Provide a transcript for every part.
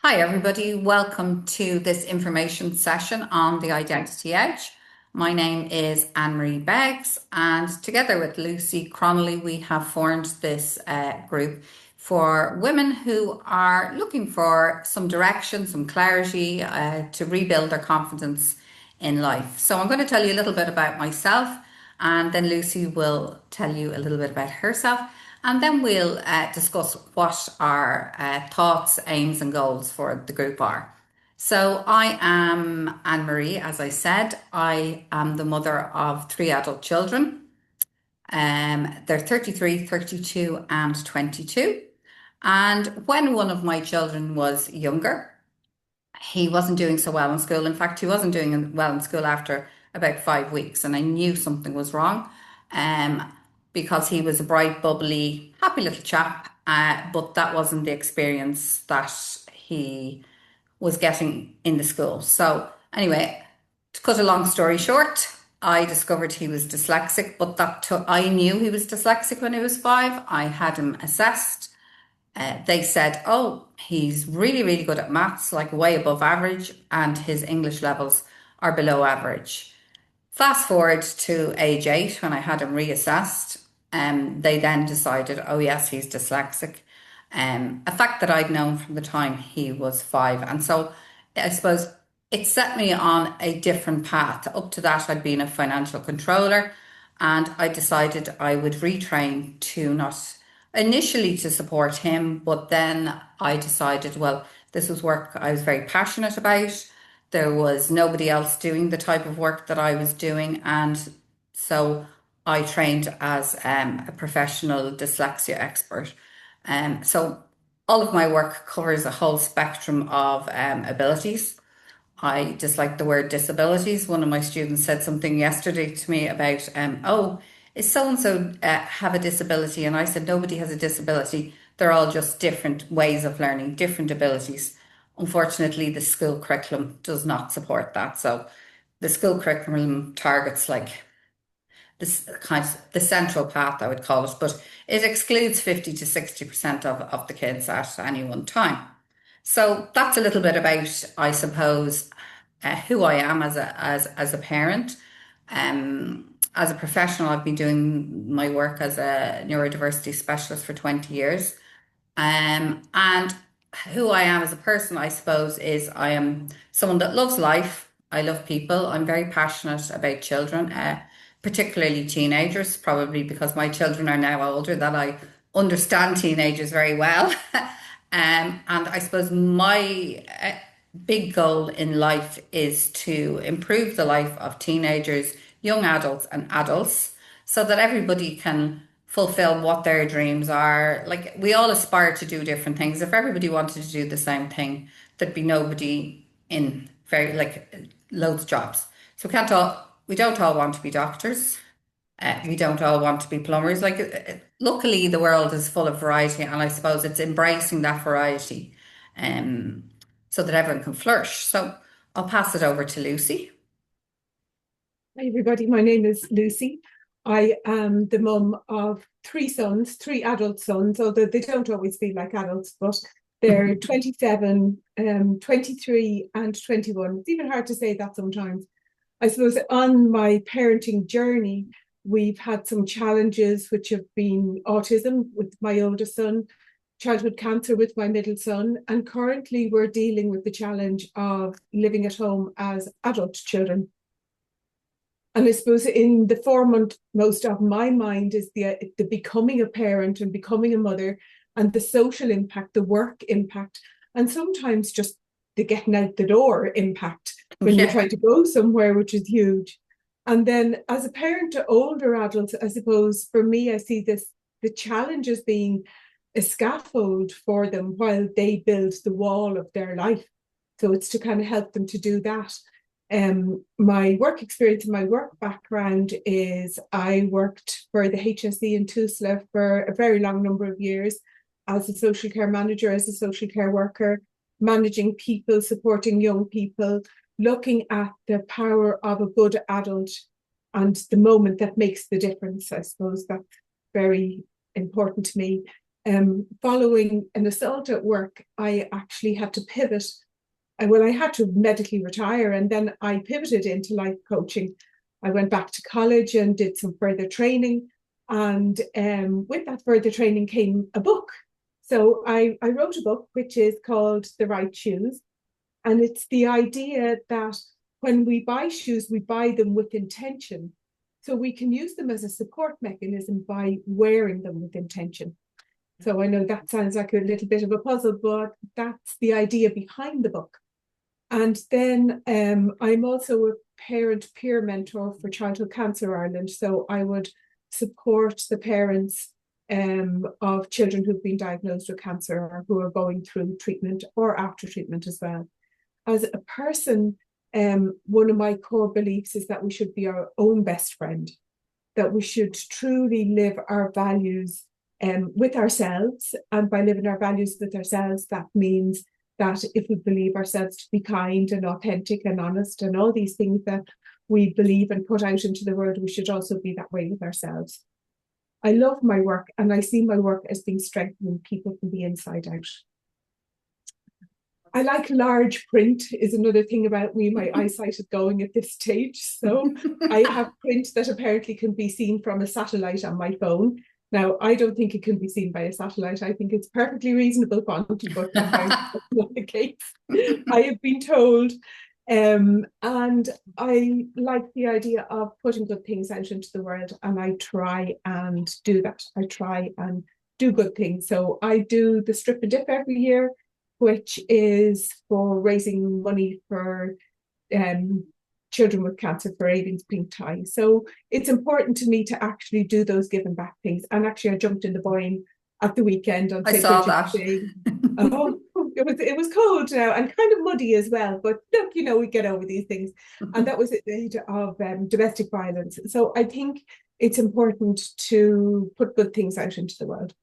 Hi, everybody. Welcome to this information session on the Identity Edge. My name is Anne-Marie Beggs, and together with Lucy Cronley, we have formed this group for women who are looking for some direction, some clarity to rebuild their confidence in life. So I'm going to tell you a little bit about myself, and then Lucy will tell you a little bit about herself. And then we'll discuss what our thoughts, aims, and goals for the group are. So, I am Anne Marie, as I said. I am the mother of three adult children. They're 33, 32, and 22. And when one of my children was younger, he wasn't doing so well in school. In fact, he wasn't doing well in school after about 5 weeks, and I knew something was wrong. Um, because he was a bright, bubbly, happy little chap, but that wasn't the experience that he was getting in the school. So anyway, to cut a long story short, I discovered he was dyslexic, but I knew he was dyslexic when he was 5. I had him assessed. They said, oh, he's really, really good at maths, like way above average, and his English levels are below average. Fast forward to age 8 when I had him reassessed. They then decided, oh, yes, he's dyslexic. A fact that I'd known from the time he was 5. And so I suppose it set me on a different path. Up to that, I'd been a financial controller, and I decided I would retrain to not initially to support him, but then I decided, well, this was work I was very passionate about. There was nobody else doing the type of work that I was doing, and so I trained as a professional dyslexia expert. So all of my work covers a whole spectrum of abilities. I dislike the word disabilities. One of my students said something yesterday to me about, oh, is so and so have a disability? And I said, nobody has a disability. They're all just different ways of learning, different abilities. Unfortunately, the school curriculum does not support that. So the school curriculum targets like this kind of the central path, I would call it, but it excludes 50 to 60% of the kids at any one time. So that's a little bit about, I suppose, who I am as a parent. As a professional, I've been doing my work as a neurodiversity specialist for 20 years. And who I am as a person, I suppose, is I am someone that loves life. I love people. I'm very passionate about children, particularly teenagers, probably because my children are now older, that I understand teenagers very well. And I suppose my big goal in life is to improve the life of teenagers, young adults, and adults so that everybody can fulfill what their dreams are. Like we all aspire to do different things. If everybody wanted to do the same thing, there'd be nobody in very like loads of jobs. So we don't all want to be doctors. We don't all want to be plumbers. Luckily, the world is full of variety, and I suppose it's embracing that variety, um, so that everyone can flourish. So I'll pass it over to Lucy. Hi everybody, my name is Lucy. I am the mum of three sons, three adult sons, although they don't always feel like adults, but they're 27, 23 and 21. It's even hard to say that sometimes. I suppose on my parenting journey, we've had some challenges which have been autism with my oldest son, childhood cancer with my middle son, and currently we're dealing with the challenge of living at home as adult children. And I suppose in the foremost of my mind is the becoming a parent and becoming a mother, and the social impact, the work impact, and sometimes just the getting out the door impact when you're trying to go somewhere, which is huge. And then as a parent to older adults, I suppose for me, I see the challenge as being a scaffold for them while they build the wall of their life. So it's to kind of help them to do that. My work experience and my work background is I worked for the HSE in Tusla for a very long number of years as a social care manager, as a social care worker, managing people, supporting young people, looking at the power of a good adult and the moment that makes the difference. I suppose that's very important to me. following an assault at work, I actually had to pivot. Well, I had to medically retire, and then I pivoted into life coaching. I went back to college and did some further training. And with that further training came a book. So I wrote a book which is called The Right Shoes. And it's the idea that when we buy shoes, we buy them with intention. So we can use them as a support mechanism by wearing them with intention. So I know that sounds like a little bit of a puzzle, but that's the idea behind the book. And then I'm also a parent peer mentor for Childhood Cancer Ireland. So I would support the parents of children who've been diagnosed with cancer or who are going through treatment or after treatment as well. As a person, one of my core beliefs is that we should be our own best friend, that we should truly live our values with ourselves. And by living our values with ourselves, that means that if we believe ourselves to be kind and authentic and honest and all these things that we believe and put out into the world, we should also be that way with ourselves. I love my work, and I see my work as being strengthening people from the inside out. I like large print is another thing about me. My eyesight is going at this stage. So I have print that apparently can be seen from a satellite on my phone. Now, I don't think it can be seen by a satellite. I think it's perfectly reasonable font, but apparently that's not the case. I have been told. And I like the idea of putting good things out into the world, and I try and do that. I try and do good things. So I do the Strip and Dip every year, which is for raising money for children with cancer for Aiden's pink tie. So it's important to me to actually do those giving back things. And actually, I jumped in the Boyne at the weekend on I St. saw Bridget's that. Day. Oh, it was cold now and kind of muddy as well. But look, we get over these things. And that was at the age of domestic violence. So I think it's important to put good things out into the world.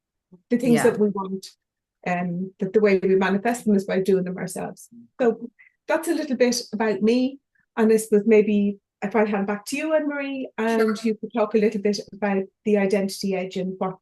The things Yeah. that we want, that the way we manifest them is by doing them ourselves. So that's a little bit about me. And I suppose maybe if I hand back to you, Anne-Marie, and Sure. you could talk a little bit about the identity edge and what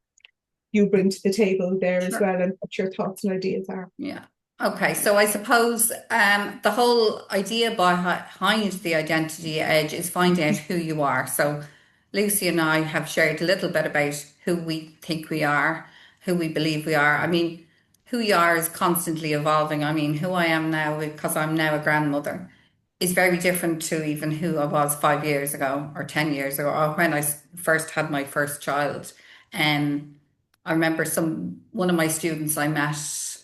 you bring to the table there as Sure. well, and what your thoughts and ideas are. Yeah. Okay. So I suppose the whole idea behind the identity edge is finding out who you are. So Lucy and I have shared a little bit about who we think we are, who we believe we are. I mean, who you are is constantly evolving. I mean, who I am now, because I'm now a grandmother, is very different to even who I was 5 years ago or 10 years ago or when I first had my first child. Um, I remember one of my students I met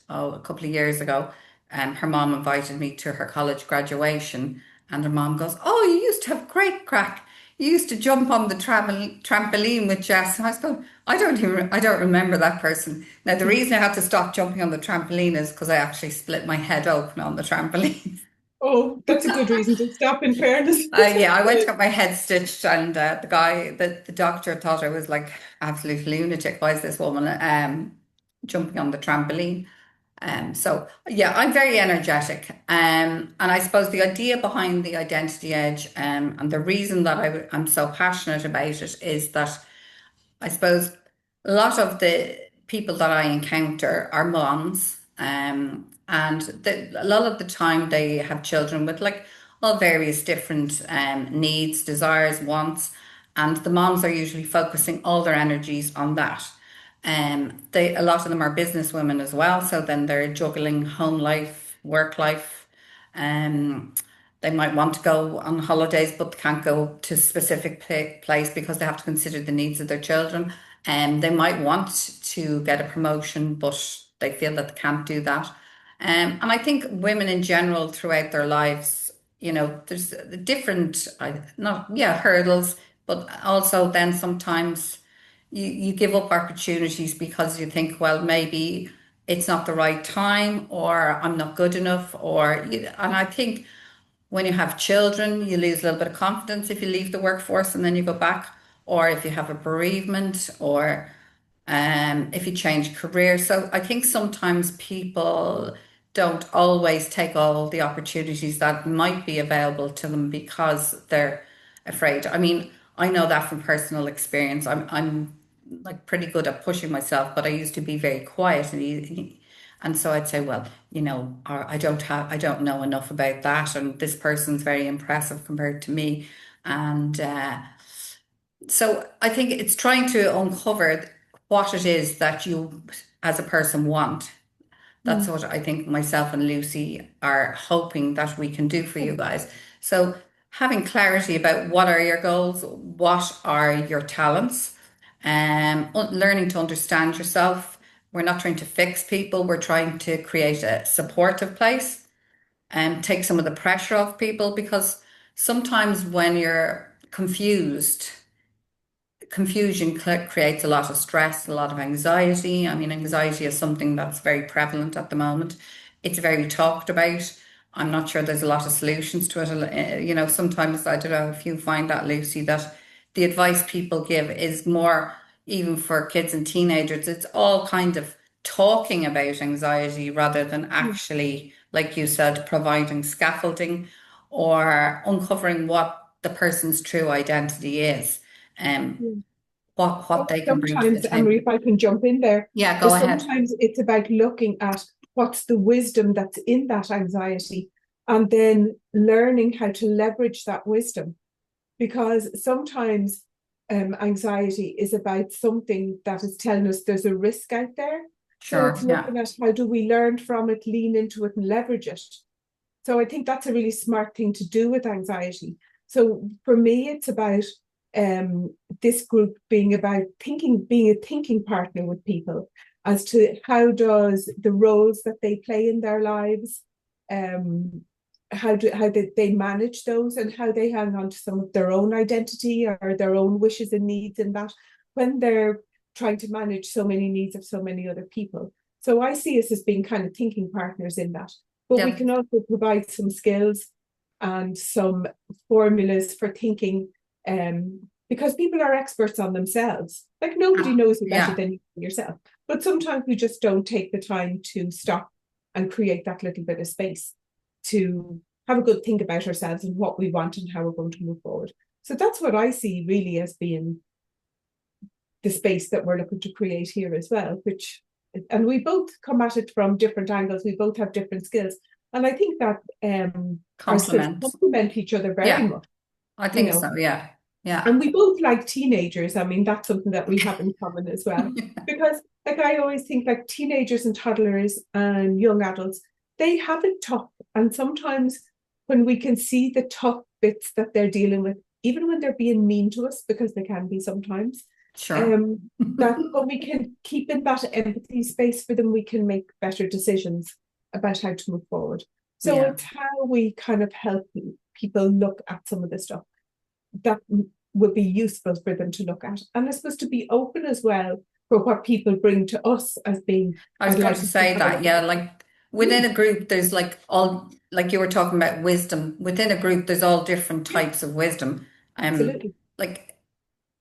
a couple of years ago, and her mom invited me to her college graduation, and her mom goes, "Oh, you used to have great crack. You used to jump on the trampoline with Jess." And I was going, I don't remember that person. Now, the reason I had to stop jumping on the trampoline is because I actually split my head open on the trampoline. Oh, that's a good reason to stop, in fairness. Yeah, I went to get my head stitched, and the doctor thought I was like absolute lunatic. Why is this woman jumping on the trampoline? So yeah, I'm very energetic. And I suppose the idea behind the identity edge, and the reason that I'm so passionate about it is that I suppose a lot of the people that I encounter are moms, and a lot of the time they have children with like all various different needs, desires, wants, and the moms are usually focusing all their energies on that. A lot of them are business women as well, so then they're juggling home life, work life. Um, they might want to go on holidays, but can't go to a specific place because they have to consider the needs of their children. And they might want to get a promotion, but they feel that they can't do that. And I think women in general throughout their lives, there's different, not, yeah, hurdles, but also then sometimes you give up opportunities because you think, well, maybe it's not the right time, or I'm not good enough, and I think when you have children, you lose a little bit of confidence if you leave the workforce and then you go back, or if you have a bereavement, or if you change career. So I think sometimes people don't always take all the opportunities that might be available to them because they're afraid. I mean, I know that from personal experience. I'm like pretty good at pushing myself, but I used to be very quiet and so I'd say, well, or I don't know enough about that, and this person's very impressive compared to me, and so I think it's trying to uncover what it is that you as a person want. That's Mm. what I think myself and Lucy are hoping that we can do for you guys. So, having clarity about what are your goals, what are your talents, learning to understand yourself. We're not trying to fix people, we're trying to create a supportive place and take some of the pressure off people because sometimes when you're confused, confusion creates a lot of stress, a lot of anxiety. I mean, anxiety is something that's very prevalent at the moment. It's very talked about. I'm not sure there's a lot of solutions to it. Sometimes I don't know if you find that, Lucy, that the advice people give is more, even for kids and teenagers, it's all kind of talking about anxiety rather than Yeah. actually, like you said, providing scaffolding or uncovering what the person's true identity is. Um, Yeah. what they can bring to the Sometimes, Emery, table. if I can jump in there, Yeah, go is ahead. sometimes it's about looking at what's the wisdom that's in that anxiety and then learning how to leverage that wisdom. Because sometimes anxiety is about something that is telling us there's a risk out there. So Sure. it's Yeah. looking at how do we learn from it, lean into it, and leverage it. So I think that's a really smart thing to do with anxiety. So for me, it's about this group being about thinking, being a thinking partner with people as to how does the roles that they play in their lives, um, how they manage those and how they hang on to some of their own identity or their own wishes and needs in that when they're trying to manage so many needs of so many other people. So I see us as being kind of thinking partners in that, but we Yeah. can also provide some skills and some formulas for thinking, because people are experts on themselves. Like nobody knows it better Yeah. than yourself, but sometimes we just don't take the time to stop and create that little bit of space to have a good think about ourselves and what we want and how we're going to move forward. So that's what I see really as being the space that we're looking to create here as well, which, and we both come at it from different angles. We both have different skills. And I think that our skills Compliment. complement each other very Yeah. much, I you think know. so. Yeah. And Yeah. we both like teenagers. I mean, that's something that we have in common as well. Because like I always think like teenagers and toddlers and young adults, they have it tough. And sometimes when we can see the tough bits that they're dealing with, even when they're being mean to us, because they can be sometimes, Sure. um, that when we can keep in that empathy space for them, we can make better decisions about how to move forward. So Yeah. it's how we kind of help people look at some of the stuff that would be useful for them to look at. And it's supposed to be open as well for what people bring to us as being, I was I'd going like to us to say have a that. look at Yeah. this. Like within Mm, a group, there's like all, like you were talking about wisdom. Within a group, there's all different yeah, types of wisdom. absolutely. Like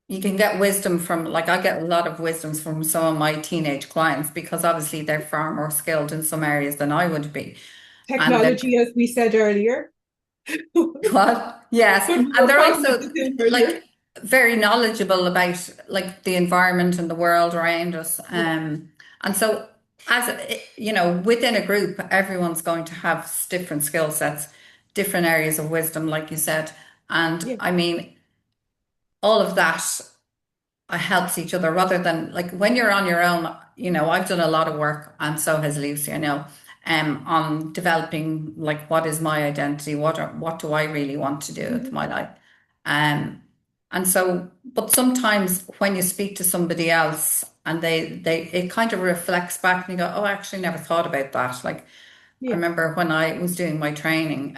you can get wisdom from, like, I get a lot of wisdoms from some of my teenage clients because obviously they're far more skilled in some areas than I would be. And they're Technology, as we said earlier, what? Yes. when we And were they're fighting with also the Zoom earlier. like very knowledgeable about like the environment and the world around us. Yeah, And so within a group, everyone's going to have different skill sets, different areas of wisdom, like you said. And yeah, I mean, all of that helps each other rather than like when you're on your own. I've done a lot of work, and so has Lucy, I know, on developing like what is my identity, what do I really want to do with mhm, my life. Um, and so, but sometimes when you speak to somebody else and they it kind of reflects back and you go, oh, I actually never thought about that. Like I yeah. remember when I was doing my training,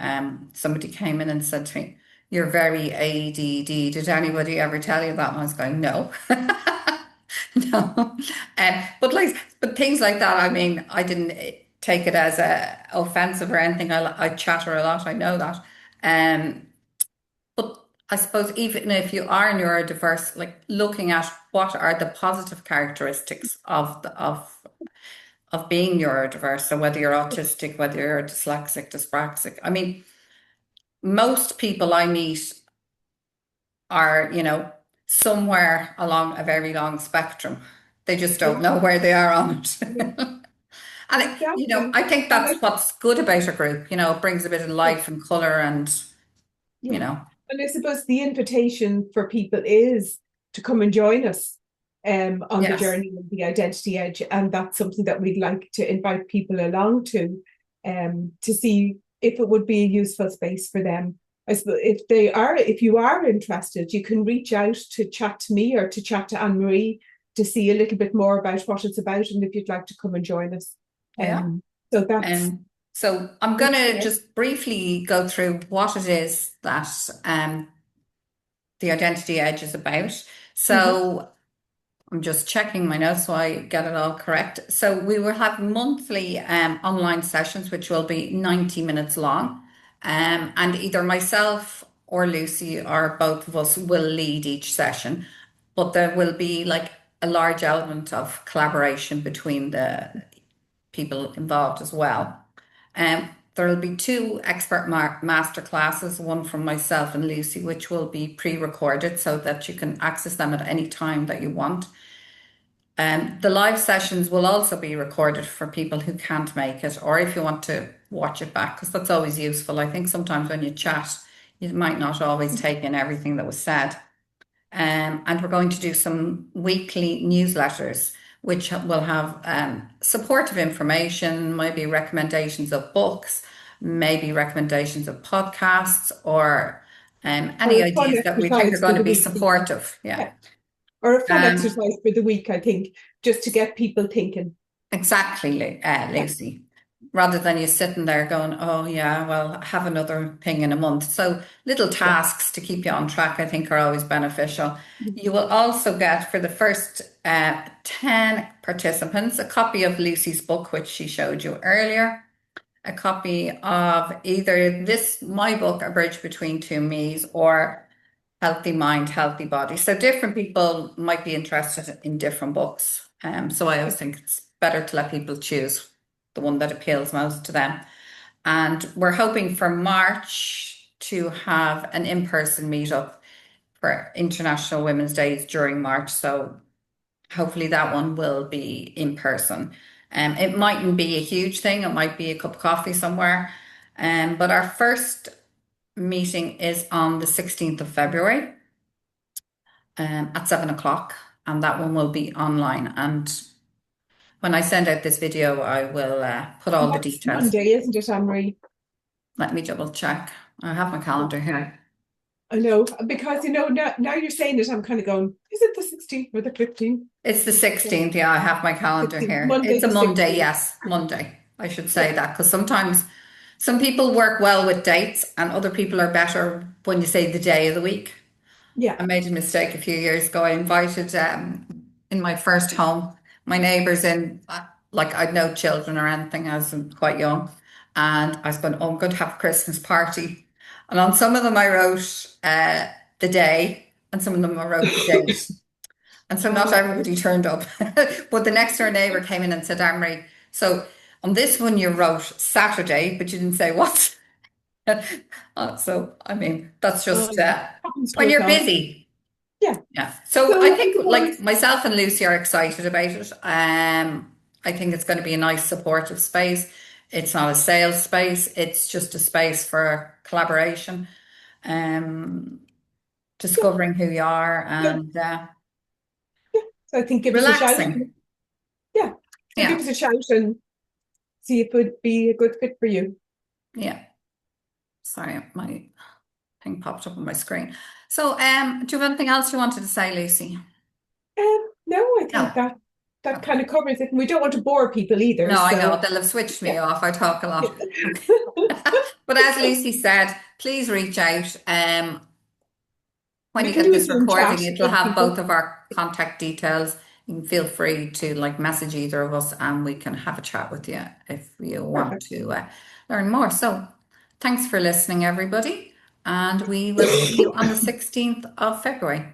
somebody came in and said to me, "You're very ADD. Did anybody ever tell you that?" And I was going, "No, no." But things like that. I mean, I didn't take it as offensive or anything. I chatter a lot. I know that. Um, but I suppose even if you are neurodiverse, like looking at what are the positive characteristics of being neurodiverse. So whether you're autistic, whether you're dyslexic, dyspraxic. I mean, most people I meet are, somewhere along a very long spectrum. They just don't Yeah, know where they are on it. yeah, And exactly. I think And that's what's good about a group. It brings a bit of yeah, life and color and, you yeah. know, And I suppose the invitation for people is to come and join us on the yes. journey of the identity edge. And that's something that we'd like to invite people along to see if it would be a useful space for them. I suppose if you are interested, you can reach out to chat to me or to chat to Anne Marie to see a little bit more about what it's about and if you'd like to come and join us. Yeah. So that's So I'm going to just briefly go through what it is that the Identity Edge is about. mhm. So I'm just checking my notes so I get it all correct. So we will have monthly online sessions, which will be 90 minutes long. And either myself or Lucy or both of us will lead each session. But there will be like a large element of collaboration between the people involved as well. There will be two expert master classes, one from myself and Lucy, which will be pre-recorded so that you can access them at any time that you want. The live sessions will also be recorded for people who can't make it, or if you want to watch it back, because that's always useful. I think sometimes when you chat, you might not always take in everything that was said. And we're going to do some weekly newsletters, which will have supportive information, maybe recommendations of books, maybe recommendations of podcasts, or Or any a fun ideas that we think are exercise for going to the be week, even. supportive. Yeah. Yeah. Or a fun Um, exercise for the week, I think, just to get people thinking. exactly, Yeah, Lucy. Rather than you sitting there going, oh, yeah, well, have another thing in a month. So little yeah. tasks to keep you on track, I think, are always beneficial. You will also get for the first 10 participants a copy of Lucy's book, which she showed you earlier, a copy of either my book, A Bridge Between Two Me's, or Healthy Mind, Healthy Body. So different people might be interested in different books. So I always think it's better to let people choose the one that appeals most to them. And we're hoping for March to have an in-person meetup for International Women's Days during March. So hopefully that one will be in person. It mightn't be a huge thing. It might be a cup of coffee somewhere. But our first meeting is on the 16th of February at 7 o'clock, and that one will be online. And when I send out this video, I will put And all the that's details. Monday, isn't it, Anne-Marie? Let me double check. I have my calendar here. I know, because now you're saying it, I'm kind of going, is it the 16th or the 15th? It's the Yeah, 16th. Yeah, I have my calendar 16th, here. Monday It's a the Monday. 16th. Yes, Monday. I should say Yeah, that because sometimes some people work well with dates and other people are better when you say the day of the week. yeah. I made a mistake a few years ago. I invited in my first home, my neighbours in, like I'd no children or anything. I was quite young, and I was going, "Oh, I'm going to have a Christmas party." And on some of them, I wrote the day, and some of them I wrote the date. And so not Oh, everybody turned up. But the next door neighbour came in and said, "Amory, so on this one you wrote Saturday, but you didn't say what." So I mean, that's just happens to when us you're all. busy. Yeah. Yeah. So I So I think like suppose, myself and Lucy are excited about it. I think it's going to be a nice supportive space. It's not a sales space. It's just a space for collaboration, um, yeah, discovering who you are yeah, and yeah. So I think give us a shout. relaxing. Yeah. So give Yeah. us a shout and see if it would be a good fit for you. Yeah. Sorry, my thing popped up on my screen. So, do you have anything else you wanted to say, Lucy? No, I think No. that kind Okay. of covers it. And we don't want to bore people either. No, I know So they'll have switched me yeah. off. I talk a Yeah. lot. Okay. But as Lucy said, please reach out. When We you can get do a this Zoom chat recording, it'll with have people. both of our contact details. You can feel free to like message either of us and we can have a chat with you if you want Perfect. to learn more. So thanks for listening, everybody. And we will see you on the 16th of February.